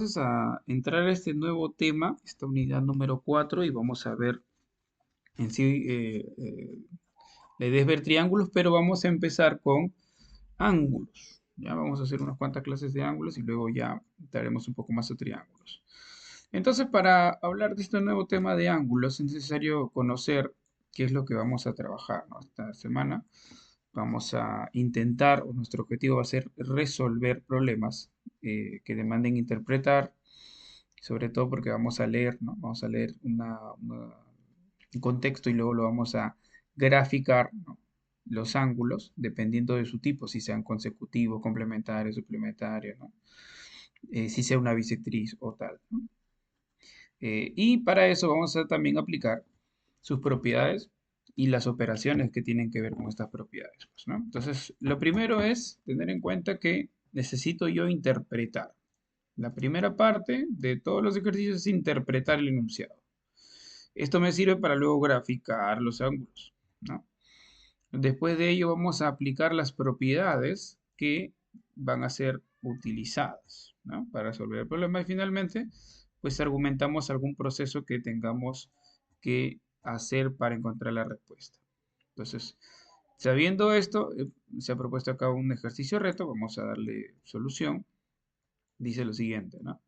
Vamos a entrar a este nuevo tema, esta unidad número 4, y vamos a ver en sí, la idea es ver triángulos, pero vamos a empezar con ángulos. Ya vamos a hacer unas cuantas clases de ángulos y luego ya daremos un poco más a triángulos. Entonces, para hablar de este nuevo tema de ángulos, es necesario conocer qué es lo que vamos a trabajar, ¿no? Esta semana vamos a intentar, o nuestro objetivo va a ser resolver problemas que demanden interpretar, sobre todo porque vamos a leer, ¿no? Vamos a leer un contexto y luego lo vamos a graficar, ¿no? Los ángulos, dependiendo de su tipo, si sean consecutivos, complementarios, suplementarios, ¿no? Si sea una bisectriz o tal, ¿no? Y para eso vamos a también aplicar sus propiedades y las operaciones que tienen que ver con estas propiedades, pues, ¿no? Entonces, lo primero es tener en cuenta que necesito yo interpretar. La primera parte de todos los ejercicios es interpretar el enunciado. Esto me sirve para luego graficar los ángulos, ¿no? Después de ello vamos a aplicar las propiedades que van a ser utilizadas, ¿no? Para resolver el problema y finalmente pues argumentamos algún proceso que tengamos que hacer para encontrar la respuesta. Entonces, sabiendo esto, se ha propuesto acá un ejercicio reto, vamos a darle solución. Dice lo siguiente, ¿no?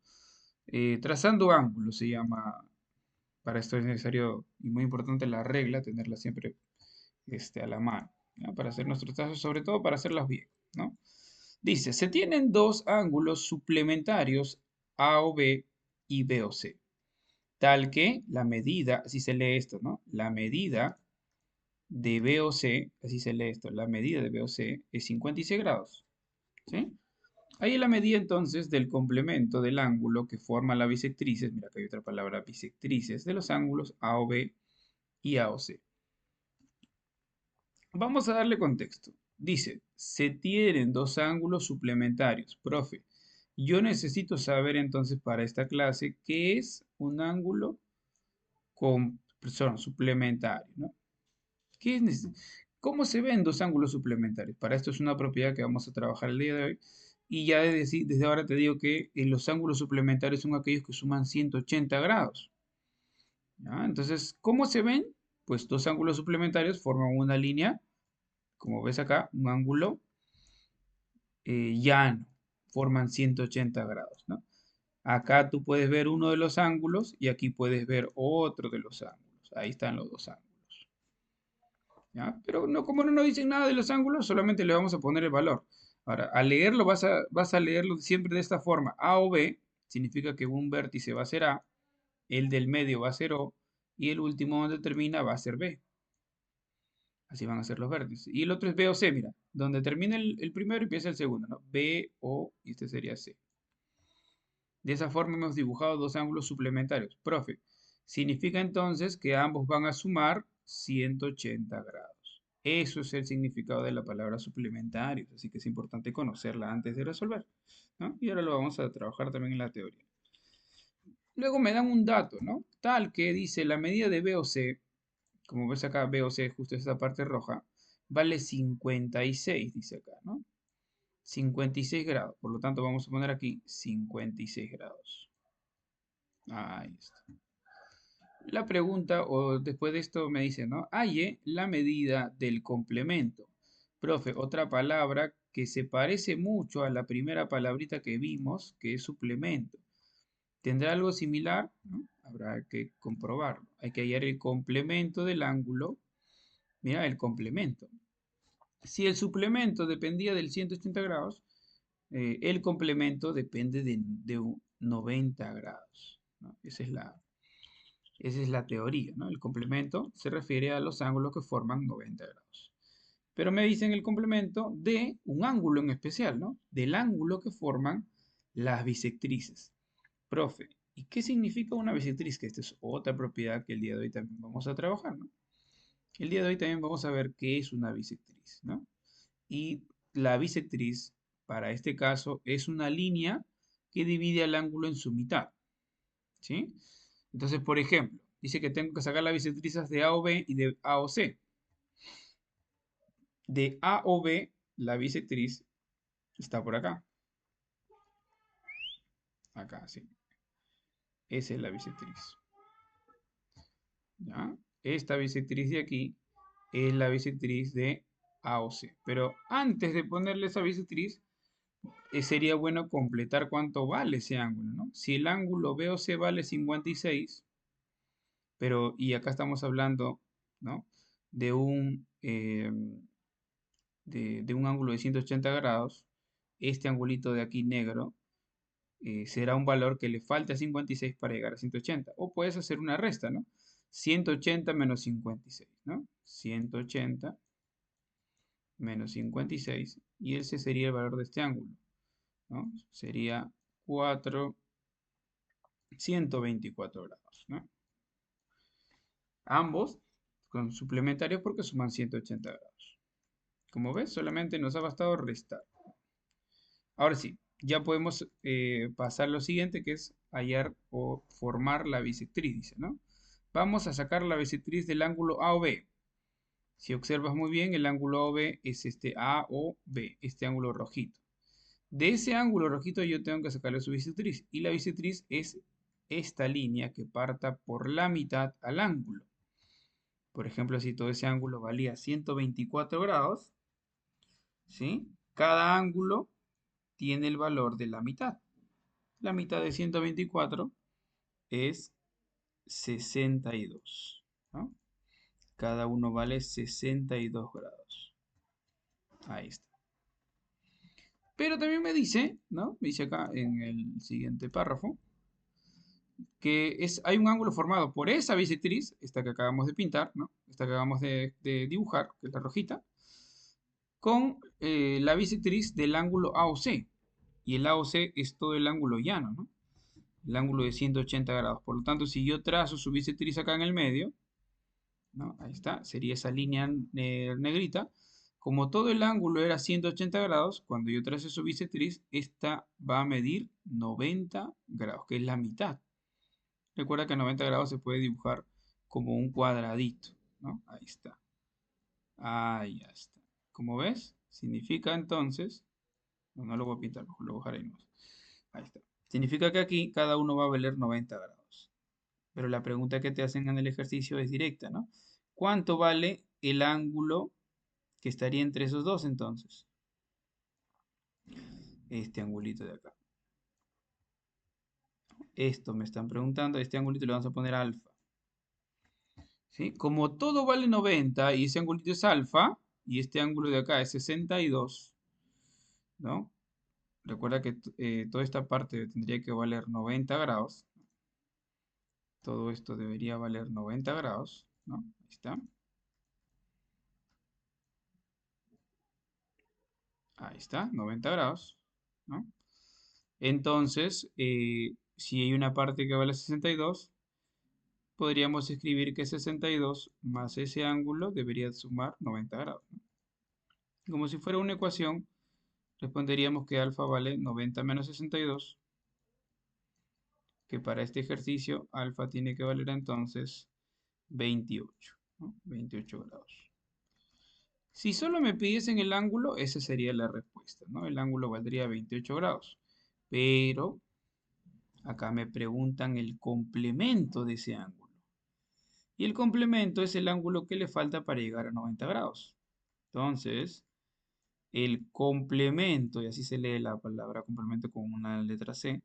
Trazando ángulos se llama. Para esto es necesario y muy importante la regla, tenerla siempre a la mano, ¿no? Para hacer nuestros trazos, sobre todo para hacerlas bien, ¿no? Dice, se tienen dos ángulos suplementarios A o B y B o C, tal que la medida, así se lee esto, ¿no? La medida de B o C, así se lee esto, la medida de B o C es 56 grados, ¿sí? Ahí la medida entonces del complemento del ángulo que forma la bisectrices, mira que hay otra palabra, bisectrices, de los ángulos A o B y A o C. Vamos a darle contexto. Dice, se tienen dos ángulos suplementarios. Profe, yo necesito saber entonces para esta clase qué es un ángulo suplementario, ¿no? ¿Qué es ¿Cómo se ven dos ángulos suplementarios? Para esto es una propiedad que vamos a trabajar el día de hoy. Y ya desde ahora te digo que los ángulos suplementarios son aquellos que suman 180 grados. ¿Ya? Entonces, ¿cómo se ven? Pues dos ángulos suplementarios forman una línea, como ves acá, un ángulo llano, forman 180 grados, ¿no? Acá tú puedes ver uno de los ángulos y aquí puedes ver otro de los ángulos. Ahí están los dos ángulos. ¿Ya? Pero no, como no nos dicen nada de los ángulos, solamente le vamos a poner el valor. Ahora, al leerlo vas a leerlo siempre de esta forma. A o B significa que un vértice va a ser A, el del medio va a ser O y el último donde termina va a ser B. Así van a ser los vértices. Y el otro es B o C, mira. Donde termina el primero empieza el segundo, ¿no? B, O y este sería C. De esa forma hemos dibujado dos ángulos suplementarios. Profe, significa entonces que ambos van a sumar 180 grados. Eso es el significado de la palabra suplementarios, así que es importante conocerla antes de resolver, ¿no? Y ahora lo vamos a trabajar también en la teoría. Luego me dan un dato, ¿no? Tal que dice la medida de B o C, como ves acá, B o C, justo esta parte roja, vale 56, dice acá, ¿no? 56 grados. Por lo tanto, vamos a poner aquí 56 grados. Ahí está. La pregunta, o después de esto me dice, ¿no? Halle la medida del complemento. Profe, otra palabra que se parece mucho a la primera palabrita que vimos, que es suplemento. ¿Tendrá algo similar? ¿No? Habrá que comprobarlo. Hay que hallar el complemento del ángulo. Mira, el complemento. Si el suplemento dependía del 180 grados, el complemento depende de un 90 grados, ¿no? Esa es la teoría, ¿no? El complemento se refiere a los ángulos que forman 90 grados. Pero me dicen el complemento de un ángulo en especial, ¿no? Del ángulo que forman las bisectrices. Profe, ¿y qué significa una bisectriz? Que esta es otra propiedad que el día de hoy también vamos a trabajar, ¿no? El día de hoy también vamos a ver qué es una bisectriz, ¿no? Y la bisectriz, para este caso, es una línea que divide al ángulo en su mitad, ¿sí? Entonces, por ejemplo, dice que tengo que sacar las bisectrices de A o B y de A o C. De A o B, la bisectriz está por acá. Acá, sí. Esa es la bisectriz. ¿Ya? Esta bisectriz de aquí es la bisectriz de AOC. Pero antes de ponerle esa bisectriz, sería bueno completar cuánto vale ese ángulo, ¿no? Si el ángulo BOC vale 56, pero, y acá estamos hablando, ¿no? De de un ángulo de 180 grados, este angulito de aquí negro será un valor que le falta a 56 para llegar a 180. O puedes hacer una resta, ¿no? 180 menos 56, ¿no? 180 menos 56, y ese sería el valor de este ángulo, ¿no? Sería 124 grados, ¿no? Ambos con suplementarios porque suman 180 grados. Como ves, solamente nos ha bastado restar. Ahora sí, ya podemos pasar a lo siguiente, que es hallar o formar la bisectriz, dice, ¿no? Vamos a sacar la bisectriz del ángulo AOB. Si observas muy bien, el ángulo AOB es este AOB, este ángulo rojito. De ese ángulo rojito yo tengo que sacarle su bisectriz. Y la bisectriz es esta línea que parta por la mitad al ángulo. Por ejemplo, si todo ese ángulo valía 124 grados, ¿sí? Cada ángulo tiene el valor de la mitad. La mitad de 124 es 62, ¿no? Cada uno vale 62 grados. Ahí está. Pero también me dice, ¿no? Me dice acá en el siguiente párrafo, que hay un ángulo formado por esa bisectriz, esta que acabamos de pintar, ¿no? Esta que acabamos de dibujar, que es la rojita, con la bisectriz del ángulo AOC. Y el AOC es todo el ángulo llano, ¿no? El ángulo de 180 grados. Por lo tanto, si yo trazo su bisectriz acá en el medio, ¿no? Ahí está, sería esa línea negrita. Como todo el ángulo era 180 grados, cuando yo trace su bisectriz, esta va a medir 90 grados, que es la mitad. Recuerda que 90 grados se puede dibujar como un cuadradito, ¿no? Ahí está. Ahí ya está. Como ves, significa entonces, no lo voy a pintar, lo voy a dejar ahí nomás. Ahí está. Significa que aquí cada uno va a valer 90 grados. Pero la pregunta que te hacen en el ejercicio es directa, ¿no? ¿Cuánto vale el ángulo que estaría entre esos dos entonces? Este angulito de acá. Esto me están preguntando, este angulito le vamos a poner alfa. ¿Sí? Como todo vale 90 y ese angulito es alfa, y este ángulo de acá es 62, ¿no? Recuerda que toda esta parte tendría que valer 90 grados. Todo esto debería valer 90 grados, ¿no? Ahí está. Ahí está, 90 grados, ¿no? Entonces, si hay una parte que vale 62, podríamos escribir que 62 más ese ángulo debería sumar 90 grados, ¿no? Como si fuera una ecuación, responderíamos que alfa vale 90 menos 62, que para este ejercicio alfa tiene que valer entonces 28, ¿no? 28 grados. Si solo me pidiesen el ángulo, esa sería la respuesta, ¿no? El ángulo valdría 28 grados. Pero acá me preguntan el complemento de ese ángulo. Y el complemento es el ángulo que le falta para llegar a 90 grados. Entonces, el complemento, y así se lee la palabra complemento con una letra C,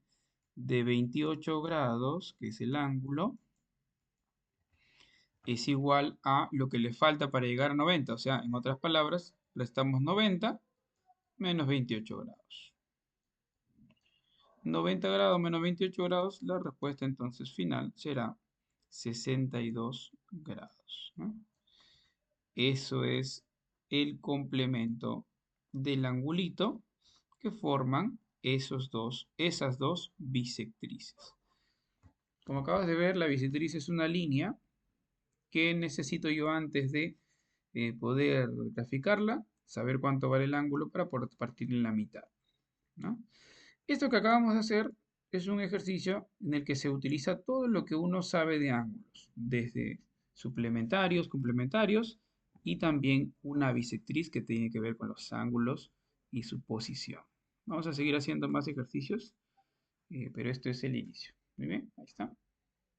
de 28 grados, que es el ángulo, es igual a lo que le falta para llegar a 90. O sea, en otras palabras, restamos 90 menos 28 grados. 90 grados menos 28 grados, la respuesta entonces final será 62 grados, ¿no? Eso es el complemento del angulito que forman esas dos bisectrices. Como acabas de ver, la bisectriz es una línea que necesito yo antes de poder graficarla, saber cuánto vale el ángulo para poder partir en la mitad, ¿no? Esto que acabamos de hacer es un ejercicio en el que se utiliza todo lo que uno sabe de ángulos, desde suplementarios, complementarios y también una bisectriz que tiene que ver con los ángulos y su posición. Vamos a seguir haciendo más ejercicios pero esto es el inicio. Muy bien, ahí está.